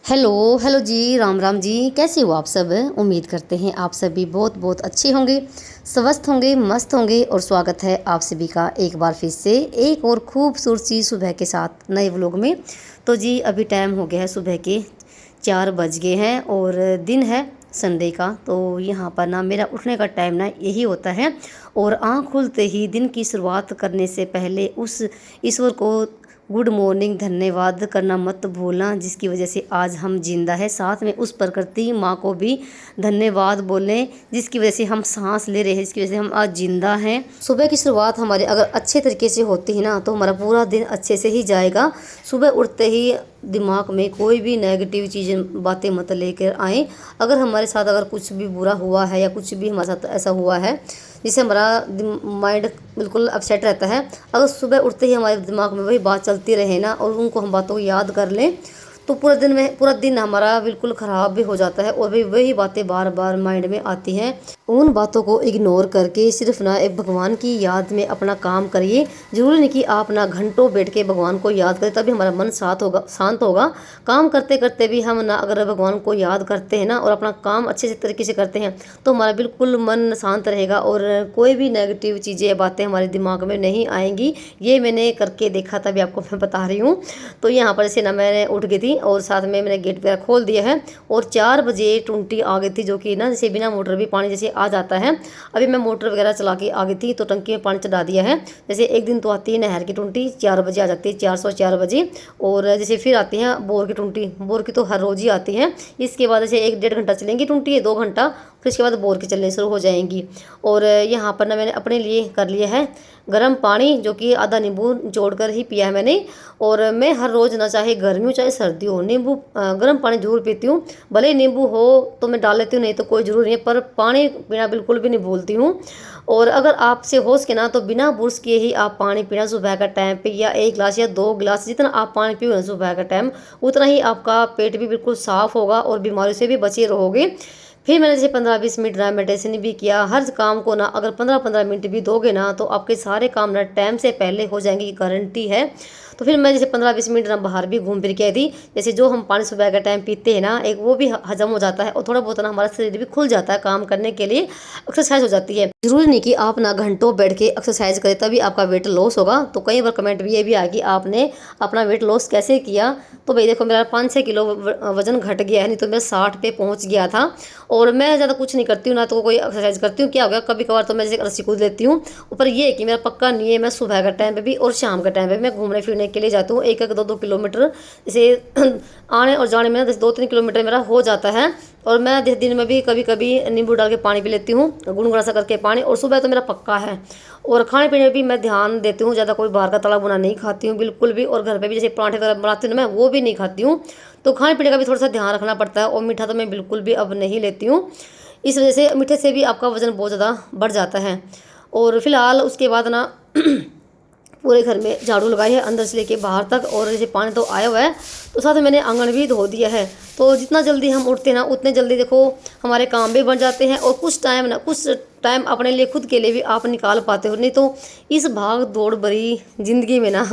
Hello hello जी, राम राम जी। कैसे हो आप सब? उम्मीद करते हैं आप सभी बहुत बहुत अच्छे होंगे, स्वस्थ होंगे, मस्त होंगे। और स्वागत है आप सभी का एक बार फिर से एक और खूबसूरत सी सुबह के साथ नए व्लॉग में। तो जी अभी टाइम हो गया है सुबह के 4 बज गए हैं और दिन है संडे का। तो यहाँ पर ना मेरा उठने का टाइम ना यही होता है और आँख खुलते ही दिन की शुरुआत करने से पहले उस ईश्वर को गुड मॉर्निंग धन्यवाद करना मत भूलना, जिसकी वजह से आज हम जिंदा है। साथ में उस प्रकृति माँ को भी धन्यवाद बोलें जिसकी वजह से हम सांस ले रहे हैं, जिसकी वजह से हम आज जिंदा हैं। सुबह की शुरुआत हमारे अगर अच्छे तरीके से होती है ना तो हमारा पूरा दिन अच्छे से ही जाएगा। सुबह उठते ही दिमाग में कोई भी नेगेटिव चीज़ें बातें मत लेकर आएँ। अगर हमारे साथ अगर कुछ भी बुरा हुआ है या कुछ भी हमारे साथ ऐसा हुआ है जिससे हमारा माइंड बिल्कुल अपसेट रहता है, अगर सुबह उठते ही हमारे दिमाग में वही बात चलती रहे ना और उनको हम बातों को याद कर लें तो पूरा दिन हमारा बिल्कुल ख़राब भी हो जाता है और वही बातें बार बार माइंड में आती हैं। उन बातों को इग्नोर करके सिर्फ ना एक भगवान की याद में अपना काम करिए। ज़रूरी नहीं कि आप ना घंटों बैठ के भगवान को याद करें, तभी हमारा मन शांत होगा। काम करते करते भी हम ना अगर भगवान को याद करते हैं ना और अपना काम अच्छे से तरीके से करते हैं तो हमारा बिल्कुल मन शांत रहेगा और कोई भी नेगेटिव चीज़ें बातें हमारे दिमाग में नहीं आएंगी। ये मैंने करके देखा, तभी आपको मैं बता रही हूँ। तो यहाँ पर जैसे ना मैंने उठ गई थी और साथ में मैंने गेट वगैरह खोल दिया है और 4 बजे टूंटी आ गई थी, जो कि ना जैसे बिना मोटर भी पानी जैसे आ जाता है। अभी मैं मोटर वगैरह चला के आ गई थी तो टंकी में पानी चढ़ा दिया है। जैसे एक दिन तो आती है नहर की टूंटी 4 बजे आ जाती है, 404 बजे। और जैसे फिर आती है बोर की टूंटी, बोर की तो हर रोज़ ही आती है। इसके बाद जैसे 1-1.5 घंटा चलेंगी टूंटी, 2 घंटा, फिर इसके बाद बोर की चलनी शुरू हो जाएंगी। और यहाँ पर ना मैंने अपने लिए कर लिया है गर्म पानी, जो कि आधा नींबू जोड़ कर ही पिया है मैंने। और मैं हर रोज़ ना चाहे गर्मी हो चाहे सर्दी हो नींबू गर्म पानी जरूर पीती हूँ। भले ही नींबू हो तो मैं डाल लेती हूँ, नहीं तो कोई ज़रूरी नहीं है, पर पानी पीना बिल्कुल भी नहीं भूलती हूँ। और अगर आपसे हो सके ना तो बिना ब्रश किए ही आप पानी पीना सुबह का टाइम पे, या 1 गिलास या 2 गिलास, जितना आप पानी पियोगे सुबह का टाइम उतना ही आपका पेट भी बिल्कुल साफ़ होगा और बीमारी से भी बचे रहोगे। फिर मैंने जैसे 15-20 मिनट ना मेडिटेशन भी किया। हर काम को ना अगर 15-15 मिनट भी दोगे ना तो आपके सारे काम ना टाइम से पहले हो जाएंगे, गारंटी है। तो फिर मैं जैसे 15-20 मिनट ना बाहर भी घूम फिर के आई थी। जैसे जो हम पानी सुबह का टाइम पीते हैं ना, एक वो भी हजम हो जाता है और थोड़ा बहुत ना हमारा शरीर भी खुल जाता है काम करने के लिए, एक्सरसाइज हो जाती है। जरूरी नहीं कि आप ना घंटों बैठ के एक्सरसाइज करें तभी आपका वेट लॉस होगा। तो कई बार कमेंट भी ये भी आ कि आपने अपना वेट लॉस कैसे किया। तो भाई देखो मेरा 5-6 किलो वजन घट गया है, नहीं तो मैं 60 पे पहुंच गया था। और मैं ज़्यादा कुछ नहीं करती हूँ ना तो कोई एक्सरसाइज करती हूँ। क्या हो गया, कभी कभार तो मैं जैसे रस्सी कूद लेती हूँ। ऊपर ये है कि मेरा पक्का नहीं है, मैं सुबह का टाइम पे भी और शाम का टाइम पे मैं घूमने फिरने के लिए जाती हूँ 1-1, 2-2 किलोमीटर। जैसे आने और जाने में 2-3 किलोमीटर मेरा हो जाता है। और मैं दिन में भी कभी कभी नींबू डाल के पानी पी लेती हूँ, गुनगुना सा करके पानी। और सुबह तो मेरा पक्का है। और खाने पीने में भी मैं ध्यान देती हूँ, ज़्यादा कोई बाहर का तला भुना नहीं खाती हूँ बिल्कुल भी। और घर पे भी जैसे पराठे वगैरह बनाती हूँ ना मैं, वो भी नहीं खाती हूँ। तो खाने पीने का भी थोड़ा सा ध्यान रखना पड़ता है। और मीठा तो मैं बिल्कुल भी अब नहीं लेती हूँ, इस वजह से मीठे से भी आपका वज़न बहुत ज़्यादा बढ़ जाता है। और फिलहाल उसके बाद ना पूरे घर में झाड़ू लगाई है अंदर से लेके बाहर तक। और जैसे पानी तो आया हुआ है तो साथ में मैंने आंगन भी धो दिया है। तो जितना जल्दी हम उठते हैं ना उतने जल्दी देखो हमारे काम भी बन जाते हैं और कुछ टाइम अपने लिए खुद के लिए भी आप निकाल पाते हो। नहीं तो इस भाग दौड़ भरी ज़िंदगी में ना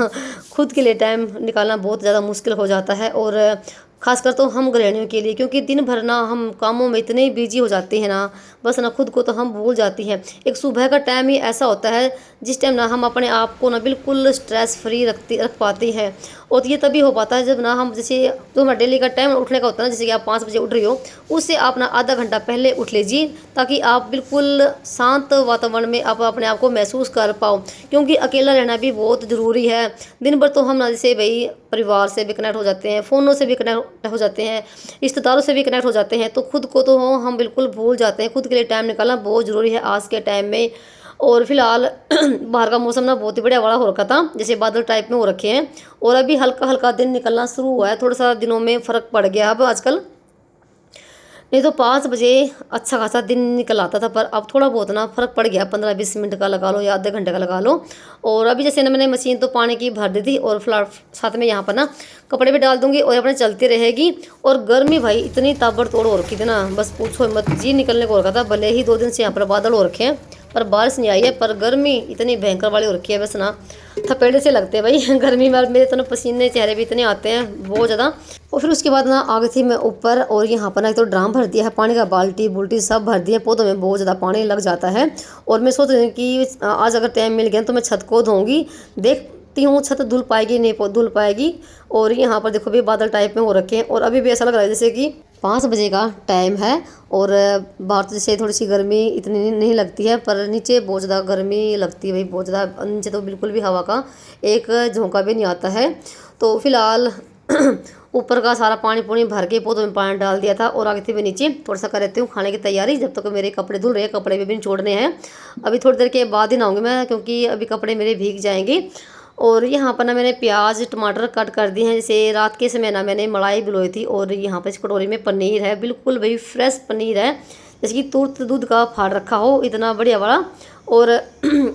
खुद के लिए टाइम निकालना बहुत ज़्यादा मुश्किल हो जाता है। और खासकर तो हम गृहिणियों के लिए, क्योंकि दिन भर ना हम कामों में इतने बिजी हो जाते हैं ना, बस ना खुद को तो हम भूल जाती हैं। एक सुबह का टाइम ही ऐसा होता है जिस टाइम ना हम अपने आप को ना बिल्कुल स्ट्रेस फ्री रख पाते हैं। और ये तभी हो पाता है जब ना हम जैसे जो हमारा डेली का टाइम उठने का होता है ना, जैसे कि आप 5 बजे उठ रही हो, उससे आप ना आधा घंटा पहले उठ लीजिए ताकि आप बिल्कुल शांत वातावरण में आप अपने आप को महसूस कर पाओ। क्योंकि अकेला रहना भी बहुत ज़रूरी है। दिन भर तो हम ना जैसे भाई परिवार से भी कनेक्ट हो जाते हैं, फ़ोनों से भी कनेक्ट हो जाते हैं, रिश्तेदारों से भी कनेक्ट हो जाते हैं, तो खुद को तो हम बिल्कुल भूल जाते हैं। खुद के लिए टाइम निकालना बहुत ज़रूरी है आज के टाइम में। और फिलहाल बाहर का मौसम ना बहुत ही बढ़िया वाला हो रखा था, जैसे बादल टाइप में हो रखे हैं। और अभी हल्का हल्का दिन निकलना शुरू हुआ है, थोड़ा सा दिनों में फ़र्क पड़ गया अब आजकल। नहीं तो 5 बजे अच्छा खासा दिन निकल आता था, पर अब थोड़ा बहुत ना फ़र्क पड़ गया। 15-20 मिनट का लगा लो या आधे घंटे का लगा लो। और अभी जैसे ना मैंने मशीन तो पानी की भर दी थी और फिलहाल साथ में यहाँ पर ना कपड़े भी डाल दूंगी और अपने चलती रहेगी। और गर्मी भाई इतनी ताबड़तोड़ हो रखी थी ना, बस पूछो मत, जी निकलने को हो रखा था। भले ही 2 दिन से यहाँ पर बादल हो रखे हैं पर बारिश नहीं आई है। पर गर्मी इतनी भयंकर वाली हो रखी है, बस ना थपेड़े से लगते हैं भाई गर्मी में। मेरे तो ना पसीने चेहरे भी इतने आते हैं बहुत ज़्यादा। और फिर उसके बाद ना आ गई थी मैं ऊपर, और यहाँ पर ना एक तो ड्राम भर दिया है पानी का, बाल्टी बुल्टी सब भर दिया। पौधों में बहुत ज़्यादा पानी लग जाता है, और मैं सोच रही हूँ कि आज अगर टाइम मिल गया तो मैं छत को धोऊंगी। देखती हूँ छत धुल पाएगी नहीं धुल पाएगी। और यहाँ पर देखो भी बादल टाइप में हो रखे हैं, और अभी भी ऐसा लग रहा है जैसे कि 5 बजे का टाइम है। और बाहर से थोड़ी सी गर्मी इतनी नहीं लगती है, पर नीचे बहुत ज़्यादा गर्मी लगती है भाई, बहुत ज़्यादा। नीचे तो बिल्कुल भी हवा का एक झोंका भी नहीं आता है। तो फिलहाल ऊपर का सारा पानी पूनी भर के पौधों में पानी डाल दिया था, और आगे थे मैं नीचे थोड़ा सा कर लेती हूँ खाने की तैयारी, जब तक मेरे कपड़े धुल रहे हैं। कपड़े भी छोड़ने हैं, अभी थोड़ी देर के बाद ही नहाऊंगी मैं, क्योंकि अभी कपड़े मेरे भीग जाएंगे। और यहाँ पर ना मैंने प्याज टमाटर कट कर दिए हैं। जैसे रात के समय ना मैंने मलाई भिगोई थी, और यहाँ पर इस कटोरी में पनीर है, बिल्कुल भाई फ्रेश पनीर है, जैसे कि तुरंत दूध का फाड़ रखा हो, इतना बढ़िया वाला। और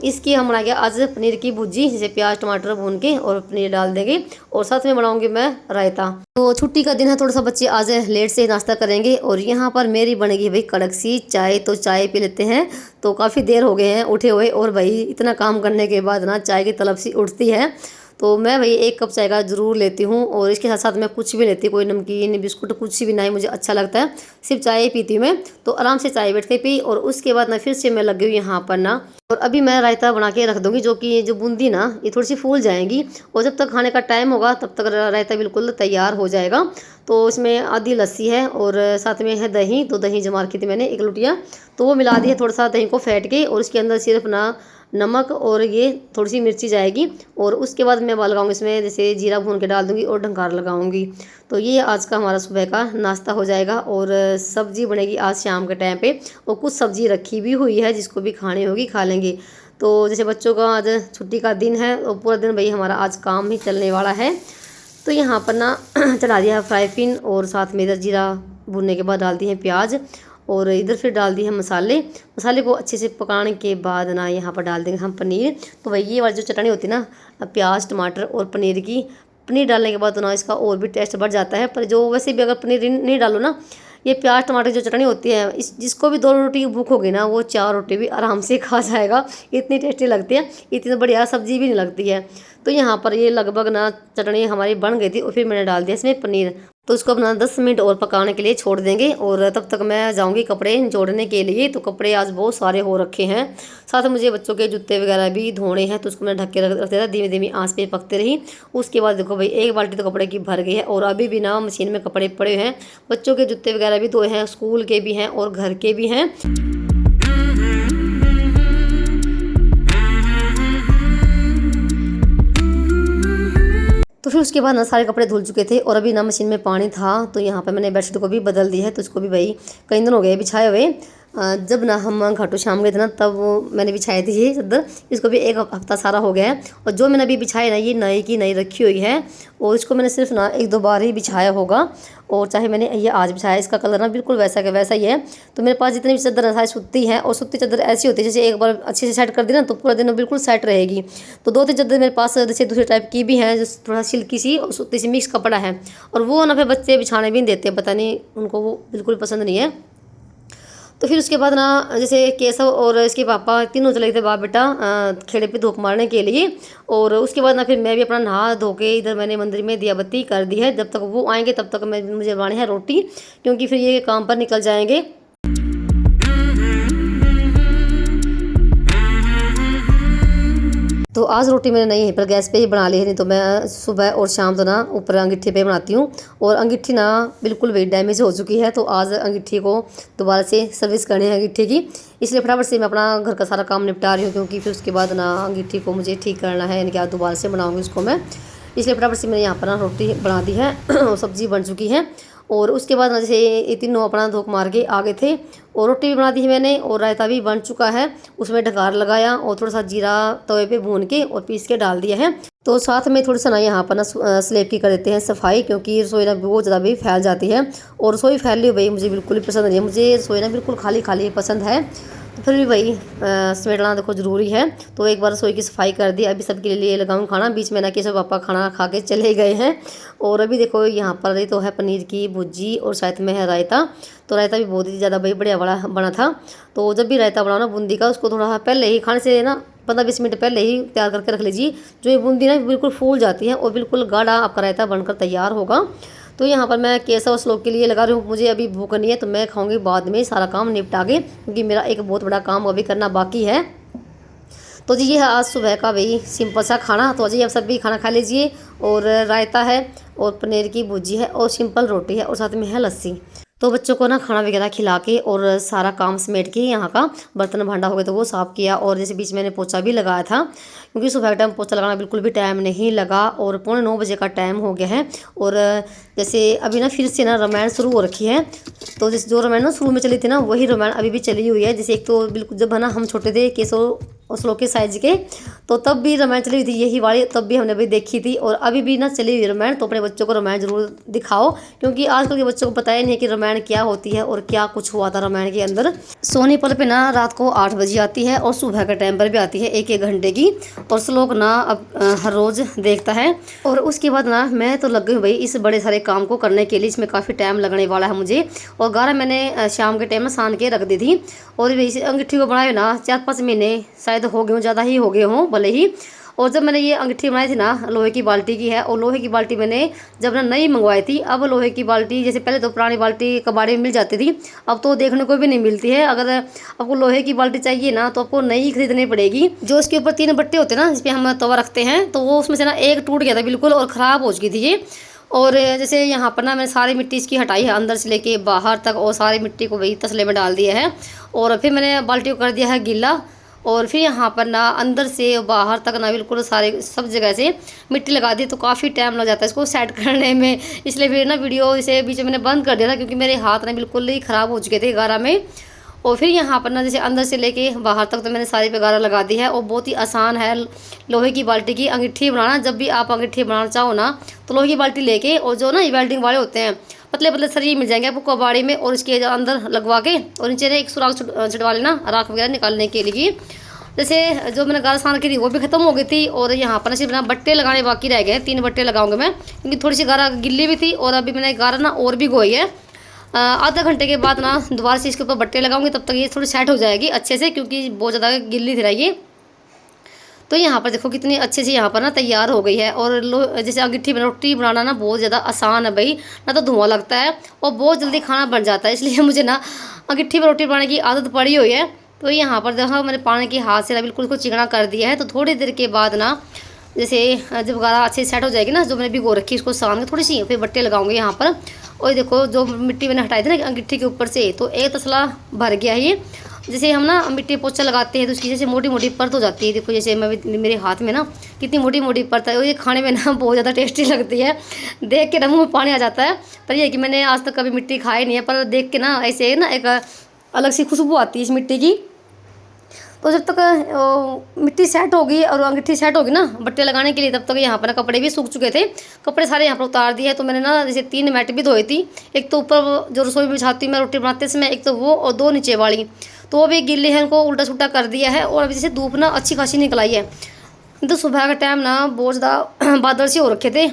इसकी हम बनाएंगे आज पनीर की भुर्जी, जैसे प्याज टमाटर भून के और पनीर डाल देंगे, और साथ में बनाऊंगी मैं रायता। तो छुट्टी का दिन है, थोड़ा सा बच्चे आज लेट से नाश्ता करेंगे। और यहाँ पर मेरी बनेगी भाई कड़क सी चाय, तो चाय पी लेते हैं। तो काफ़ी देर हो गए हैं उठे हुए, और भाई इतना काम करने के बाद ना चाय की तलब सी उठती है। तो मैं भाई 1 कप चाय का ज़रूर लेती हूँ, और इसके साथ साथ मैं कुछ भी लेती हूँ, कोई नमकीन बिस्कुट कुछ भी नहीं मुझे अच्छा लगता है, सिर्फ चाय पीती हूँ मैं। तो आराम से चाय बैठ के पी, और उसके बाद ना फिर से मैं लगी हुई यहाँ पर ना। और अभी मैं रायता बना के रख दूँगी, जो कि जो बूंदी ना ये थोड़ी सी फूल जाएंगी, और जब तक खाने का टाइम होगा तब तक रायता बिल्कुल तैयार हो जाएगा। तो इसमें आधी लस्सी है, और साथ में है दही। तो दही जमा रखी थी मैंने 1 लुटिया, तो वो मिला दी है थोड़ा सा दही को फेंट के, और उसके अंदर सिर्फ ना नमक और ये थोड़ी सी मिर्ची जाएगी। और उसके बाद मैं लगाऊंगी इसमें जैसे जीरा भून के डाल दूंगी, और ढंकार लगाऊंगी। तो ये आज का हमारा सुबह का नाश्ता हो जाएगा। और सब्जी बनेगी आज शाम के टाइम पे, और कुछ सब्जी रखी भी हुई है, जिसको भी खानी होगी खा लेंगे। तो जैसे बच्चों का आज छुट्टी का दिन है, और पूरा दिन भाई हमारा आज काम ही चलने वाला है। तो यहाँ पर ना चढ़ा दिया है फ्राई पैन, और साथ में इधर जीरा भूनने के बाद डाल दी है प्याज, और इधर फिर डाल दी है मसाले को अच्छे से पकाने के बाद ना यहाँ पर डाल देंगे हम पनीर। तो भाई ये वाली जो चटनी होती है ना प्याज टमाटर और पनीर की, पनीर डालने के बाद तो ना इसका और भी टेस्ट बढ़ जाता है। पर जो वैसे भी अगर पनीर नहीं डालो ना, ये प्याज टमाटर की जो चटनी होती है, इस जिसको भी 2 रोटी की भूख होगी ना, वो 4 रोटी भी आराम से खा जाएगा, इतनी टेस्टी लगती है। इतनी बढ़िया सब्जी भी नहीं लगती है। तो यहाँ पर ये लगभग ना चटनी हमारी बन गई थी, और फिर मैंने डाल दिया इसमें पनीर। तो इसको अपना 10 मिनट और पकाने के लिए छोड़ देंगे, और तब तक मैं जाऊँगी कपड़े जोड़ने के लिए। तो कपड़े आज बहुत सारे हो रखे हैं, साथ में मुझे बच्चों के जूते वगैरह भी धोने हैं, तो उसको मैं ढक के रख देता, धीमे धीमे आंच पे पकते रही। उसके बाद देखो भाई 1 बाल्टी तो कपड़े की भर गई है, और अभी भी ना मशीन में कपड़े पड़े हैं। बच्चों के जूते वगैरह भी धोए हैं, स्कूल के भी हैं और घर के भी हैं। तो फिर उसके बाद ना सारे कपड़े धुल चुके थे, और अभी ना मशीन में पानी था, तो यहाँ पर मैंने बेडशीट को भी बदल दी है। तो इसको भी भाई कई दिन हो गए बिछाए हुए। जब ना हम घाटू श्याम गए थे ना, तब मैंने बिछाई थी ये चादर, इसको भी 1 हफ्ता सारा हो गया है। और जो मैंने अभी बिछाई ना, ये नई की नई रखी हुई है, और इसको मैंने सिर्फ ना 1-2 बार ही बिछाया होगा। और चाहे मैंने ये आज बिछाया, इसका कलर ना बिल्कुल वैसा का वैसा ही है। तो मेरे पास जितनी भी चादर है सारी सूती है, और सूती चादर ऐसी होती है जैसे एक बार अच्छे से सेट कर दी ना, तो पूरा दिन बिल्कुल सेट रहेगी। तो 2-3 चादर मेरे पास जैसे दूसरे टाइप की भी हैं, जो थोड़ा सिल्की सी और सूती सी मिक्स कपड़ा है, और वो ना फिर बच्चे बिछाने भी नहीं देते, पता नहीं उनको वो बिल्कुल पसंद नहीं है। तो फिर उसके बाद ना जैसे केशव और इसके पापा तीनों चले गए थे बाप बेटा खेड़े पे धूप मारने के लिए। और उसके बाद ना फिर मैं भी अपना नहा धो के इधर मैंने मंदिर में दिया बत्ती कर दी है। जब तक वो आएंगे तब तक मुझे बनानी है रोटी, क्योंकि फिर ये काम पर निकल जाएंगे। तो आज रोटी मैंने नहीं है पर गैस पे ही बना ली है, नहीं तो मैं सुबह और शाम तो ना ऊपर अंगीठी पे बनाती हूँ। और अंगीठी ना बिल्कुल वेट डैमेज हो चुकी है, तो आज अंगीठी को दोबारा से सर्विस करनी है अंगीठी की, इसलिए फटाफट से मैं अपना घर का सारा काम निपटा रही हूँ, क्योंकि फिर उसके बाद ना अंगीठी को मुझे ठीक करना है, यानी कि आज दोबारा से बनाऊँगी उसको मैं, इसलिए फटाफट से मैंने यहाँ पर ना रोटी बना दी है और सब्ज़ी बन चुकी है। और उसके बाद ना जैसे ये तीनों अपना धोख मार के आ गए थे, और रोटी भी बना दी है मैंने, और रायता भी बन चुका है, उसमें ढकार लगाया और थोड़ा सा जीरा तवे पे भून के और पीस के डाल दिया है। तो साथ में थोड़ा सा ना यहाँ पर ना स्लेब की कर देते हैं सफाई, क्योंकि रसोई ना बहुत ज़्यादा भी फैल जाती है, और रसोई फैली हुई भाई मुझे बिल्कुल ही पसंद नहीं है। मुझे रसोई ना बिल्कुल खाली खाली पसंद है। तो फिर भी भाई समेटना देखो ज़रूरी है। तो एक बार रसोई की सफाई कर दी, अभी सबके लिए लगाऊँ खाना। बीच में ना कि सब पापा खाना खा के चले गए हैं। और अभी देखो यहाँ पर ये तो है पनीर की भुर्जी और साथ में है रायता। तो रायता भी बहुत ही ज़्यादा भाई बढ़िया बना था। तो जब भी रायता बनाओ ना बूंदी का, उसको थोड़ा पहले ही खाने से ना 15-20 मिनट पहले ही तैयार करके रख लीजिए। जो ये बूंदी ना बिल्कुल फूल जाती है और बिल्कुल गाढ़ा आपका रायता बनकर तैयार होगा। तो यहाँ पर मैं केसर और श्लोक के लिए लगा रही हूँ। मुझे अभी भूख नहीं है तो मैं खाऊंगी बाद में सारा काम निपटा के, क्योंकि मेरा एक बहुत बड़ा काम अभी करना बाकी है। तो जी ये है आज सुबह का भाई सिंपल सा खाना। तो जी आप सब भी खाना खा लीजिए। और रायता है और पनीर की भुर्जी है और सिंपल रोटी है और साथ में है लस्सी। तो बच्चों को ना खाना वगैरह खिला के और सारा काम समेट के यहाँ का बर्तन भांडा हो गया तो वो साफ़ किया। और जैसे बीच मैंने पोछा भी लगाया था, क्योंकि सुबह के टाइम पोछा लगाना बिल्कुल भी टाइम नहीं लगा और 8:45 बजे का टाइम हो गया है। और जैसे अभी ना फिर से ना रामायण शुरू हो रखी है। तो जैसे जो रामायण ना शुरू में चली थी ना, वही रामायण अभी भी चली हुई है। जैसे एक तो बिल्कुल जब है ना हम छोटे थे केसो और श्लोक के साइज के, तो तब भी रामायण चली हुई थी यही वाली, तब भी हमने भी देखी थी। और अभी भी ना चली हुई रामायण। तो अपने बच्चों को रामायण जरूर दिखाओ, क्योंकि आजकल के बच्चों को पता ही नहीं है कि रामायण क्या होती है और क्या कुछ हुआ था रामायण के अंदर। सोनी पल पे ना रात को 8 बजे आती है और सुबह के टाइम पर भी आती है 1-1 घंटे की। और श्लोक ना अब हर रोज़ देखता है। और उसके बाद ना मैं तो लग गई हूँ भाई इस बड़े सारे काम को करने के लिए। इसमें काफ़ी टाइम लगने वाला है मुझे। और गारा मैंने शाम के टाइम में सान के रख दी थी। और इसे अंगीठी को बनाए ना 4-5 महीने शायद हो गए हों, ज़्यादा ही हो गए हों भले ही। और जब मैंने ये अंगीठी बनाई थी ना, लोहे की बाल्टी की है। और लोहे की बाल्टी मैंने जब ना नई मंगवाई थी। अब लोहे की बाल्टी, जैसे पहले तो पुरानी बाल्टी कबाड़े में मिल जाती थी, अब तो देखने को भी नहीं मिलती है। अगर आपको लोहे की बाल्टी चाहिए ना तो आपको नई खरीदनी पड़ेगी। जो इसके ऊपर 3 बट्टे होते हैं ना, जिस पे हम तवा रखते हैं, तो वो उसमें से ना एक टूट गया था बिल्कुल और ख़राब हो चुकी थी ये। और जैसे यहाँ पर ना मैंने सारी मिट्टी इसकी हटाई है अंदर से लेके बाहर तक, और सारी मिट्टी को वही तसले में डाल दिया है। और फिर मैंने बाल्टी को कर दिया है गीला। और फिर यहाँ पर ना अंदर से बाहर तक ना बिल्कुल सारे सब जगह से मिट्टी लगा दी। तो काफ़ी टाइम लग जाता है इसको सेट करने में, इसलिए फिर ना वीडियो इसे बीच में मैंने बंद कर दिया था, क्योंकि मेरे हाथ ना बिल्कुल ही ख़राब हो चुके थे गारा में। और फिर यहाँ पर ना जैसे अंदर से लेके बाहर तक तो मैंने सारी पे गारा लगा दी है। और बहुत ही आसान है लोहे की बाल्टी की अंगीठी बनाना। जब भी आप अंगीठी बनाना चाहो ना, तो लोहे की बाल्टी लेके, और जो ना ये वेल्डिंग वाले होते हैं पतले पतले सरिये मिल जाएंगे आपको कबाड़ी में, और इसके अंदर लगवा के और नीचे ना एक सुराख छिड़वा लेना राख वगैरह निकालने के लिए। जैसे जो मैंने गारा सान की थी वो भी खत्म हो गई थी। और यहाँ पर सिर्फ ना बट्टे लगाने बाकी रह गए, 3 बट्टे लगाऊंगे मैं, क्योंकि थोड़ी सी गारा गिल्ली भी थी। और अभी मैंने गारा ना और भी गोई है। आधा घंटे के बाद ना दोबारा से इसके ऊपर बट्टे लगाऊंगी, तब तक ये थोड़ी सेट हो जाएगी अच्छे से, क्योंकि बहुत ज़्यादा गिल्ली थी रही। तो यहाँ पर देखो कितनी अच्छे से यहाँ पर ना तैयार हो गई है। और जैसे अंगीठी में रोटी बनाना ना बहुत ज़्यादा आसान है भाई, ना तो धुआं लगता है और बहुत जल्दी खाना बन जाता है। इसलिए मुझे ना अंगीठी में रोटी बनाने की आदत पड़ी हुई है। तो यहाँ पर देखो मैंने पानी के हाथ से ना बिल्कुल इसको चिकना कर दिया है। तो थोड़ी देर के बाद ना जैसे जब गारा अच्छे से सेट हो जाएगी ना, जो मैंने भिगो रखी इसको सान के थोड़ी सी, फिर बट्टे लगाऊंगे यहाँ पर। और देखो जो मिट्टी मैंने हटाई थी ना अंगीठी के ऊपर से, तो एक तसला भर गया है ये। जैसे हम ना मिट्टी पोछा लगाते हैं तो उसकी जैसे मोटी मोटी परत हो जाती है। देखो जैसे मेरे हाथ में ना कितनी मोटी मोटी परत है। और ये खाने में ना बहुत ज़्यादा टेस्टी लगती है, देख के ना मुँह में पानी आ जाता है। पर यह कि मैंने आज तक कभी मिट्टी खाई नहीं है, पर देख के ना ऐसे ना एक अलग सी खुशबू आती है इस मिट्टी की। तो जब तक मिट्टी सेट होगी और अंगीठी सेट होगी ना बट्टे लगाने के लिए, तब तक यहाँ पर ना कपड़े भी सूख चुके थे। कपड़े सारे यहाँ पर उतार दिए। तो मैंने ना जैसे 3 मैट भी धोई थी, एक तो ऊपर जो रसोई में बिछाती हूँ मैं रोटी बनाते समय, एक तो वो, और 2 नीचे वाली, तो वो भी गिल्ले हैं, उनको उल्टा सुल्टा कर दिया है। और अभी जैसे धूप ना अच्छी खासी निकल आई है। तो सुबह का टाइम ना बहुत ज़्यादा बादल से हो रखे थे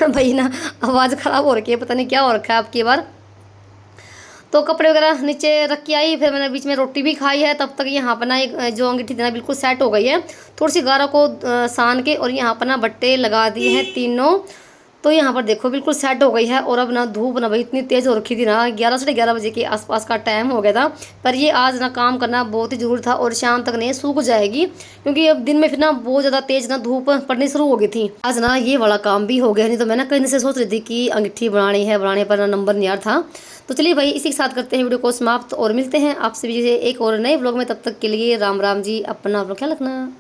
भाई ना आवाज़ ख़राब हो रखी है, पता नहीं क्या हो रखा है आपकी बार। तो कपड़े वगैरह नीचे रख के आई, फिर मैंने बीच में रोटी भी खाई है। तब तक यहाँ पर ना एक जो अंगीठी थी ना बिल्कुल सेट हो गई है। थोड़ी सी गारा को सान के और यहाँ पर ना बट्टे लगा दिए हैं तीनों। तो यहाँ पर देखो बिल्कुल सेट हो गई है। और अब ना धूप ना भाई इतनी तेज़ हो रखी थी ना, 11 साढ़े 11 बजे के आसपास का टाइम हो गया था। पर ये आज ना काम करना बहुत ही ज़रूरी था, और शाम तक नहीं सूख जाएगी, क्योंकि अब दिन में फिर ना बहुत ज़्यादा तेज़ ना धूप पड़नी शुरू हो गई थी। आज ना ये वाला काम भी हो गया, नहीं तो मैं ना कहीं से सोच रही थी कि अंगीठी बनानी है, बनाने पर ना नंबर नहीं आ रहा था। तो चलिए भाई इसी के साथ करते हैं वीडियो को समाप्त, और मिलते हैं आपसे भी एक और नए ब्लॉग में। तब तक के लिए राम राम जी, अपना ख्याल रखना।